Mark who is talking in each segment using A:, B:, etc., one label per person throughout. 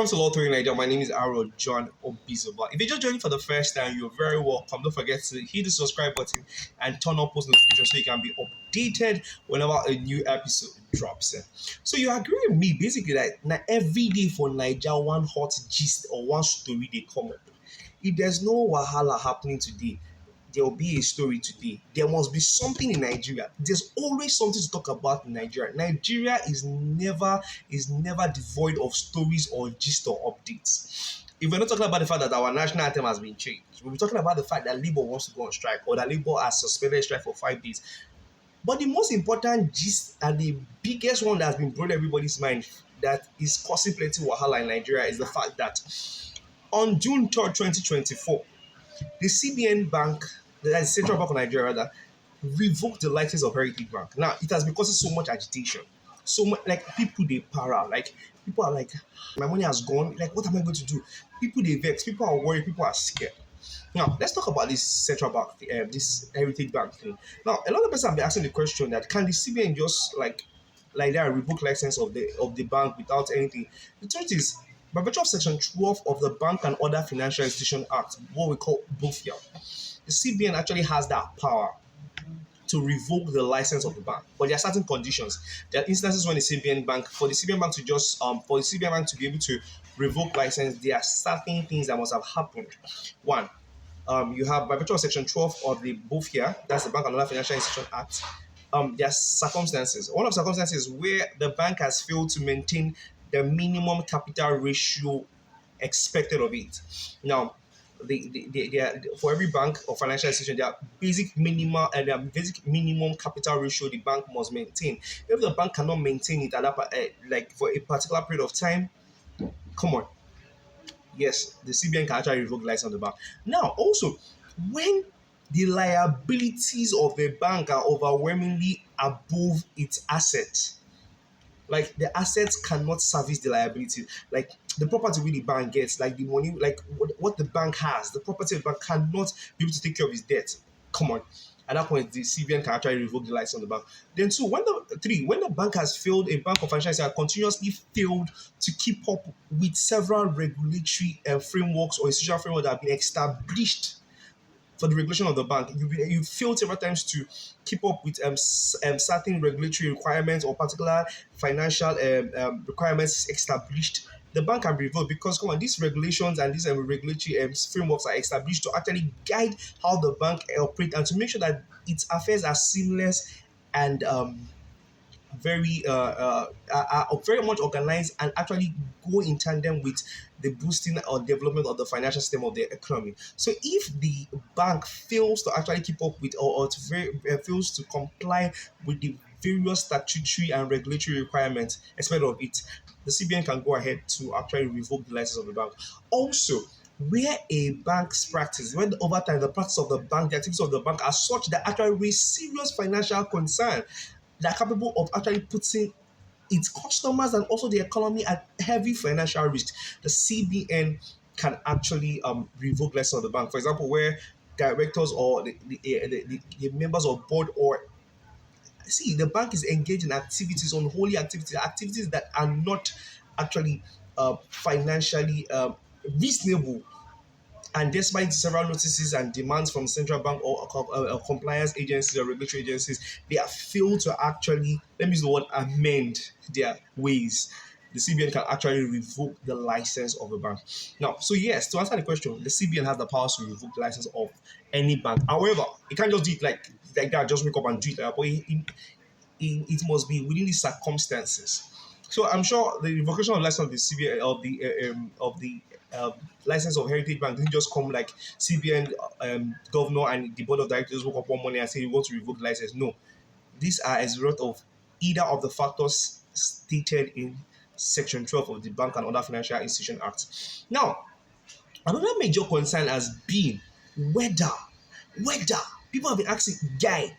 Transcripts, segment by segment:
A: Welcome to Law 3 Nigeria. My name is Aaron John Obizoba. If you're just joining for the first time, you're very welcome. Don't forget to hit the subscribe button and turn on post notifications so you can be updated whenever a new episode drops. So you agree with me basically that every day for Nigeria, one hot gist or one story they come up. If there's no wahala happening today, there will be a story today. There must be something in Nigeria. There's always something to talk about in Nigeria. Nigeria is never devoid of stories or gist or updates. If we're not talking about the fact that our national anthem has been changed, we'll be talking about the fact that Labour wants to go on strike or that Labour has suspended strike for 5 days. But the most important gist and the biggest one that has been blown everybody's mind that is causing plenty wahala in Nigeria is the fact that on June 3rd, 2024, the CBN Bank, the Central Bank of Nigeria rather, revoked the license of Heritage Bank. Now, it has been causing so much agitation. So much, like people they para, like people are like, my money has gone. Like, what am I going to do? People they vex, people are worried, people are scared. Now, let's talk about this central bank, this Heritage Bank thing. Now, a lot of people have been asking the question that can the CBN just like that revoke license of the bank without anything? The truth is, by virtue of Section 12 of the Bank and Other Financial Institution Act, what we call BOFIA, the CBN actually has that power to revoke the license of the bank. But there are certain conditions. There are instances when for the CBN bank to just for the CBN bank to be able to revoke license, there are certain things that must have happened. One, you have by virtue of Section 12 of the BOFIA, that's the Bank and Other Financial Institution Act. There are circumstances. One of the circumstances where the bank has failed to maintain the minimum capital ratio expected of it. Now, for every bank or financial institution, there are basic minimum capital ratio the bank must maintain. If the bank cannot maintain it at like for a particular period of time, come on, yes, the CBN can actually revoke the license of the bank. Now, also, when the liabilities of the bank are overwhelmingly above its assets, like the assets cannot service the liability. Like the property with the bank gets, like the money, like what the bank has, the property of the bank cannot be able to take care of its debt. Come on. At that point, the CBN can actually revoke the license on the bank. Then two, when the bank has failed, a bank or financial institution continuously failed to keep up with several regulatory frameworks or institutional frameworks that have been established for the regulation of the bank. You failed several times to keep up with certain regulatory requirements or particular financial requirements established. The bank can be revoked because, come on, these regulations and these regulatory frameworks are established to actually guide how the bank operates and to make sure that its affairs are seamless and very much organized and actually go in tandem with the boosting or development of the financial system of the economy. So if the bank fails to actually keep up with fails to comply with the various statutory and regulatory requirements expected of it, the CBN can go ahead to actually revoke the license of the bank. Also, where a bank's practice, when over time the practice of the bank, the activities of the bank are such that actually raise serious financial concern, that are capable of actually putting its customers and also the economy at heavy financial risk, the CBN can actually revoke license of the bank. For example, where directors or the members of board or see the bank is engaged in activities, unholy activities that are not actually financially reasonable, and despite several notices and demands from central bank or compliance agencies or regulatory agencies, they have failed to actually, let me use the word, amend their ways. The CBN can actually revoke the license of a bank. Now, so yes, to answer the question, the CBN has the power to revoke the license of any bank. However, it can't just do it like that, just wake up and do it. But it must be within the circumstances. So I'm sure the revocation of license of the CBN of the license of Heritage Bank didn't just come like CBN governor and the board of directors woke up one morning and say you want to revoke the license. No, these are as a result of either of the factors stated in Section 12 of the Bank and Other Financial Institution Act. Now, another major concern has been whether whether people have been asking, guy,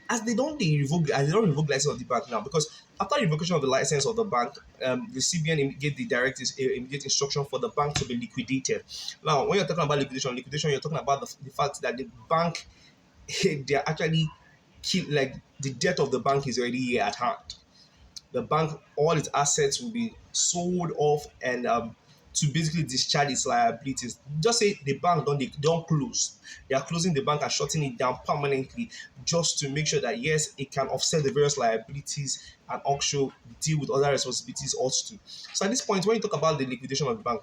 A: as they don't revoke the license of the bank now, because after the revocation of the license of the bank, the CBN gave the directives immediate instruction for the bank to be liquidated. Now, when you're talking about liquidation, you're talking about the fact that the bank they are actually like the debt of the bank is already here at hand. The bank, all its assets will be sold off and to basically discharge its liabilities. Just say the bank don't close. They are closing the bank and shutting it down permanently just to make sure that yes, it can offset the various liabilities and also deal with other responsibilities also too. So at this point, when you talk about the liquidation of the bank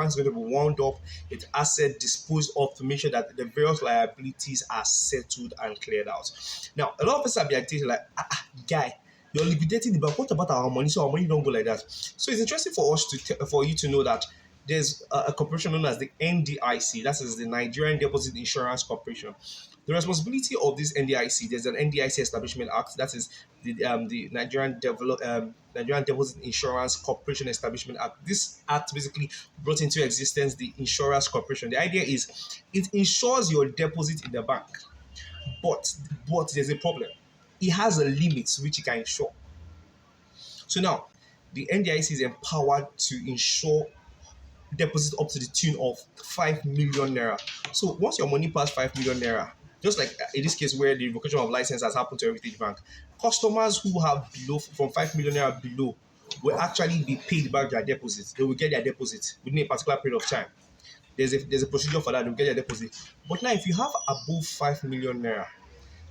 A: is going to be wound up, its asset disposed of to make sure that the various liabilities are settled and cleared out. Now, a lot of us have been thinking like, guy, you're liquidating the bank. What about our money? So our money don't go like that. So it's interesting for us for you to know that there's a corporation known as the NDIC, that is the Nigerian Deposit Insurance Corporation. The responsibility of this NDIC, there's an NDIC Establishment Act, that is the Nigerian Deposit Insurance Corporation Establishment Act. This act basically brought into existence the Insurance Corporation. The idea is it insures your deposit in the bank, but there's a problem. It has a limit which it can insure. So now, the NDIC is empowered to insure deposit up to the tune of 5 million naira. So once your money pass 5 million naira, just like in this case where the revocation of license has happened to Heritage Bank, customers who have below from 5 million naira below will actually be paid back their deposits. They will get their deposit within a particular period of time. There's a procedure for that. They'll get their deposit. But now, if you have above 5 million naira,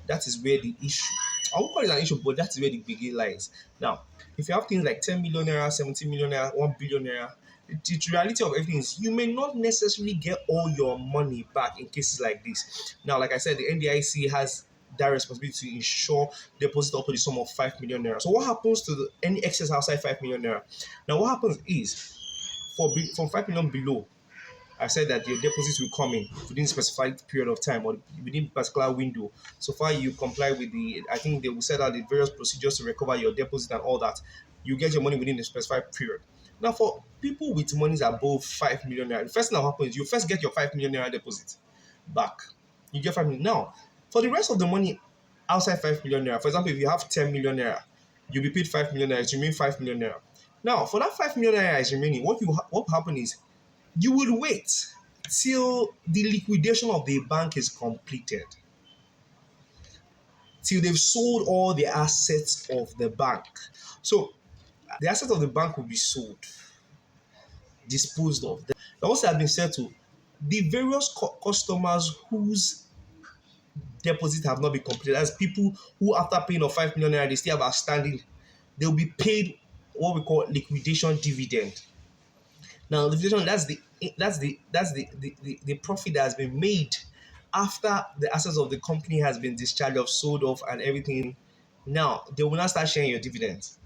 A: that is where the issue, I won't call it an issue, but that is where the biggie lies. Now, if you have things like 10 million naira, 17 million naira, 1 billion naira, the reality of everything is you may not necessarily get all your money back in cases like this. Now, like I said, the NDIC has that responsibility to ensure deposit up to the sum of 5 million naira. So what happens to any excess outside 5 million naira? Now, what happens is from 5 million below, I said that your deposits will come in within a specified period of time or within a particular window. So far you comply with I think they will set out the various procedures to recover your deposit and all that. You get your money within a specified period. Now, for people with monies above 5 million naira, the first thing that happens is you first get your 5 million naira deposit back. You get 5 million. Now, for the rest of the money outside 5 million naira, for example, if you have 10 million naira, you'll be paid 5 million naira, it remains 5 million naira. Now, for that 5 million naira is remaining, what will happen is you will wait till the liquidation of the bank is completed, till they've sold all the assets of the bank. So the assets of the bank will be sold, disposed of. Once they have been settled, the various customers whose deposit have not been completed, as people who after paying of 5 million naira, they still have outstanding, they will be paid what we call liquidation dividend. Now, liquidation, that's the profit that has been made after the assets of the company has been discharged of sold off and everything. Now they will not start sharing your dividends.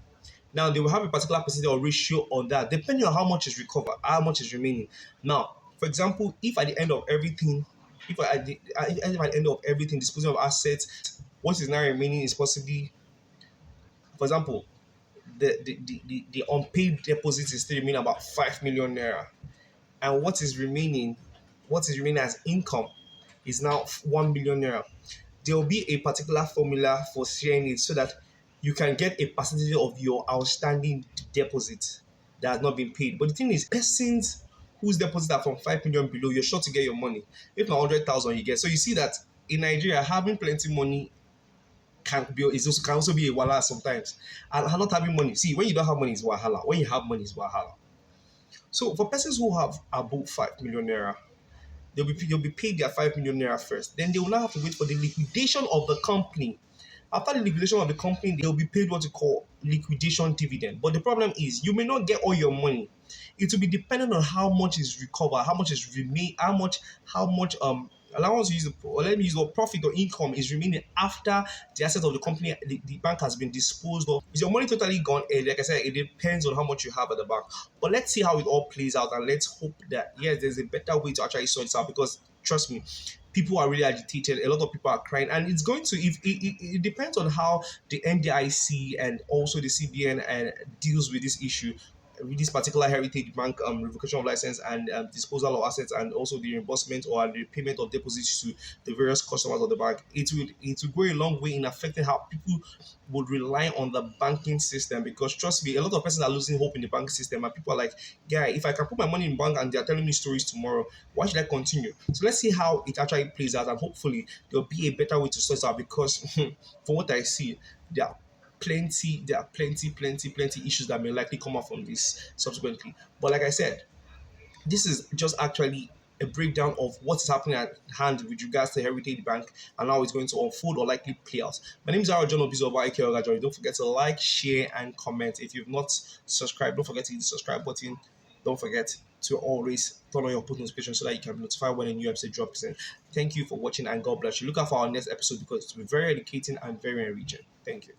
A: Now they will have a particular percentage or ratio on that, depending on how much is recovered, how much is remaining. Now, for example, if at the end of everything, if at the end of everything, disposing of assets, what is now remaining is possibly, for example, the unpaid deposits is still remaining about 5 million naira, and what is remaining as income is now 1 million naira. There will be a particular formula for sharing it so that you can get a percentage of your outstanding deposit that has not been paid. But the thing is, persons whose deposits are from 5 million below, you're sure to get your money. If not 100,000, you get. So you see that in Nigeria, having plenty money can also be a wahala sometimes. And not having money. See, when you don't have money, it's wahala. When you have money, it's wahala. So for persons who have above 5 million naira, they'll be paid their 5 million naira first. Then they will now have to wait for the liquidation of the company. After the liquidation of the company, they'll be paid what you call liquidation dividend. But the problem is you may not get all your money. It will be dependent on how much is recovered, how much is remain, how much allowance you use or let me use the profit or income is remaining after the asset of the company, the bank has been disposed of. Is your money totally gone? Like I said, it depends on how much you have at the bank. But let's see how it all plays out, and let's hope that yes, there's a better way to actually sort this out, because trust me, people are really agitated. A lot of people are crying, and it's going to. If it depends on how the NDIC and also the CBN and deals with this issue, with this particular Heritage Bank revocation of license and disposal of assets, and also the reimbursement or the payment of deposits to the various customers of the bank. It will go a long way in affecting how people would rely on the banking system, because trust me, a lot of persons are losing hope in the banking system, and people are like, guy, if I can put my money in bank and they're telling me stories tomorrow, why should I continue? So let's see how it actually plays out, and hopefully there'll be a better way to sort it out, because from what I see, there are plenty issues that may likely come up from this subsequently. But like I said, This is just actually a breakdown of what is happening at hand with regards to Heritage Bank and how it's going to unfold or likely play out. My name is Aaron John Obizoba, aka Ogajori. Don't forget to like, share, and comment. If you've not subscribed, don't forget to hit the subscribe button. Don't forget to always turn on your post notifications so that you can be notified when a new episode drops in. Thank you for watching and God bless you. Look out for our next episode because it will be very educating and very enriching. Thank you.